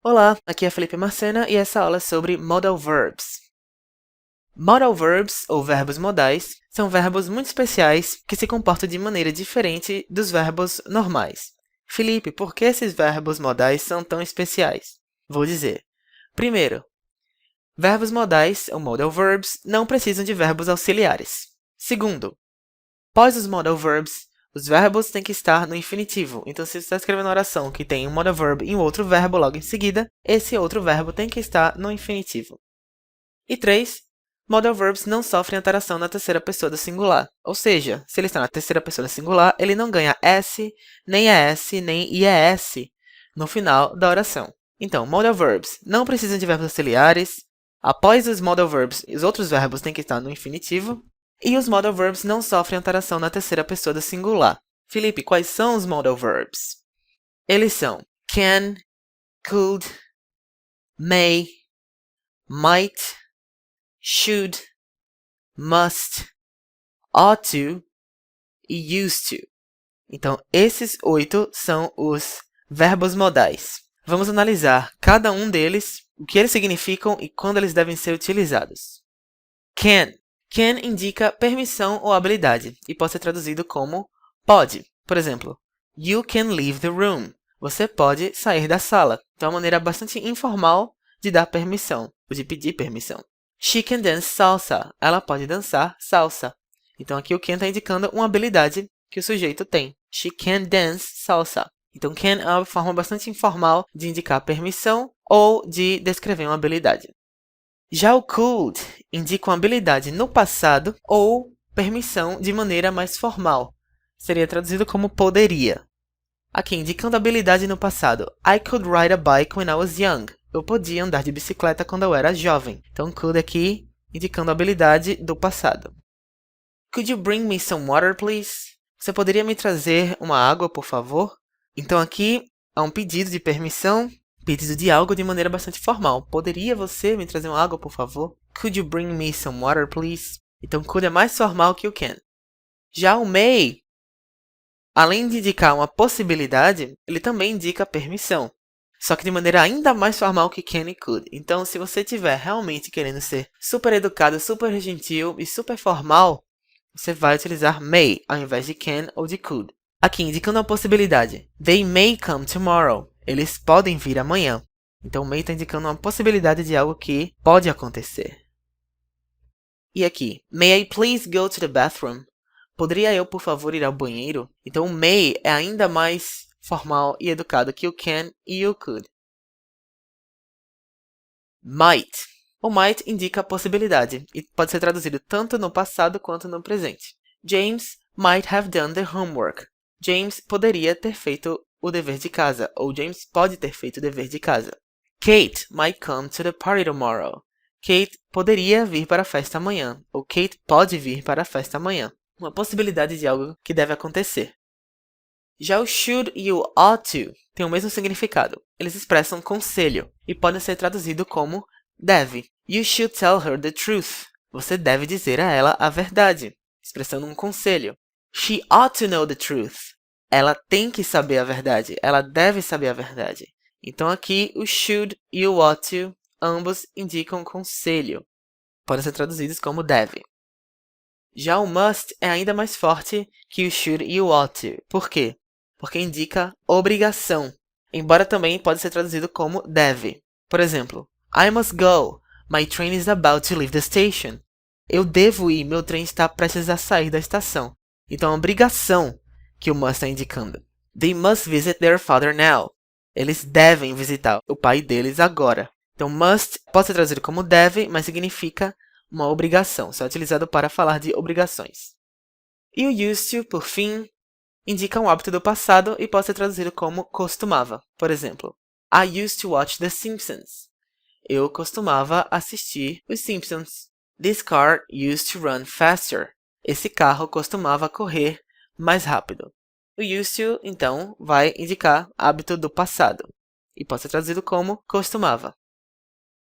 Olá, aqui é Felipe Marcena e essa aula é sobre Modal Verbs. Modal Verbs, ou verbos modais, são verbos muito especiais que se comportam de maneira diferente dos verbos normais. Felipe, por que esses verbos modais são tão especiais? Vou dizer. Primeiro, verbos modais, ou Modal Verbs, não precisam de verbos auxiliares. Segundo, após os Modal Verbs, os verbos têm que estar no infinitivo. Então, se você está escrevendo uma oração que tem um modal verb e um outro verbo logo em seguida, esse outro verbo tem que estar no infinitivo. E 3. Modal verbs não sofrem alteração na terceira pessoa do singular. Ou seja, se ele está na terceira pessoa do singular, ele não ganha S, nem ES, nem IES no final da oração. Então, modal verbs não precisam de verbos auxiliares. Após os modal verbs, os outros verbos têm que estar no infinitivo. E os modal verbs não sofrem alteração na terceira pessoa do singular. Felipe, quais são os modal verbs? Eles são can, could, may, might, should, must, ought to e used to. Então, esses 8 são os verbos modais. Vamos analisar cada um deles, o que eles significam e quando eles devem ser utilizados. Can. Can indica permissão ou habilidade e pode ser traduzido como pode. Por exemplo, you can leave the room. Você pode sair da sala. Então, é uma maneira bastante informal de dar permissão, ou de pedir permissão. She can dance salsa. Ela pode dançar salsa. Então, aqui o can está indicando uma habilidade que o sujeito tem. She can dance salsa. Então, can é uma forma bastante informal de indicar permissão ou de descrever uma habilidade. Já o could indica uma habilidade no passado ou permissão de maneira mais formal. Seria traduzido como poderia. Aqui, indicando habilidade no passado. I could ride a bike when I was young. Eu podia andar de bicicleta quando eu era jovem. Então, could aqui indicando habilidade do passado. Could you bring me some water, please? Você poderia me trazer uma água, por favor? Então, aqui há um pedido de permissão. Pedido de algo de maneira bastante formal. Poderia você me trazer uma água, por favor? Could you bring me some water, please? Então, could é mais formal que o can. Já o may, além de indicar uma possibilidade, ele também indica permissão. Só que de maneira ainda mais formal que can e could. Então, se você estiver realmente querendo ser super educado, super gentil e super formal, você vai utilizar may ao invés de can ou de could. Aqui, indicando uma possibilidade. They may come tomorrow. Eles podem vir amanhã. Então, may está indicando uma possibilidade de algo que pode acontecer. E aqui, may I please go to the bathroom? Poderia eu, por favor, ir ao banheiro? Então, o may é ainda mais formal e educado que o can e o could. Might. O might indica a possibilidade e pode ser traduzido tanto no passado quanto no presente. James might have done the homework. James poderia ter feito o dever de casa, ou James pode ter feito o dever de casa. Kate might come to the party tomorrow. Kate poderia vir para a festa amanhã, ou Kate pode vir para a festa amanhã. Uma possibilidade de algo que deve acontecer. Já o should e o ought to têm o mesmo significado. Eles expressam conselho e podem ser traduzidos como deve. You should tell her the truth. Você deve dizer a ela a verdade, expressando um conselho. She ought to know the truth. Ela tem que saber a verdade. Ela deve saber a verdade. Então aqui o should e o ought to ambos indicam conselho. Podem ser traduzidos como deve. Já o must é ainda mais forte que o should e o ought to. Por quê? Porque indica obrigação. Embora também pode ser traduzido como deve. Por exemplo, I must go. My train is about to leave the station. Eu devo ir. Meu trem está prestes a sair da estação. Então, a obrigação que o must está indicando. They must visit their father now. Eles devem visitar o pai deles agora. Então, must pode ser traduzido como deve, mas significa uma obrigação. Só é utilizado para falar de obrigações. E o used to, por fim, indica um hábito do passado e pode ser traduzido como costumava. Por exemplo, I used to watch The Simpsons. Eu costumava assistir Os Simpsons. This car used to run faster. Esse carro costumava correr mais rápido. O used to, então, vai indicar hábito do passado e pode ser traduzido como costumava.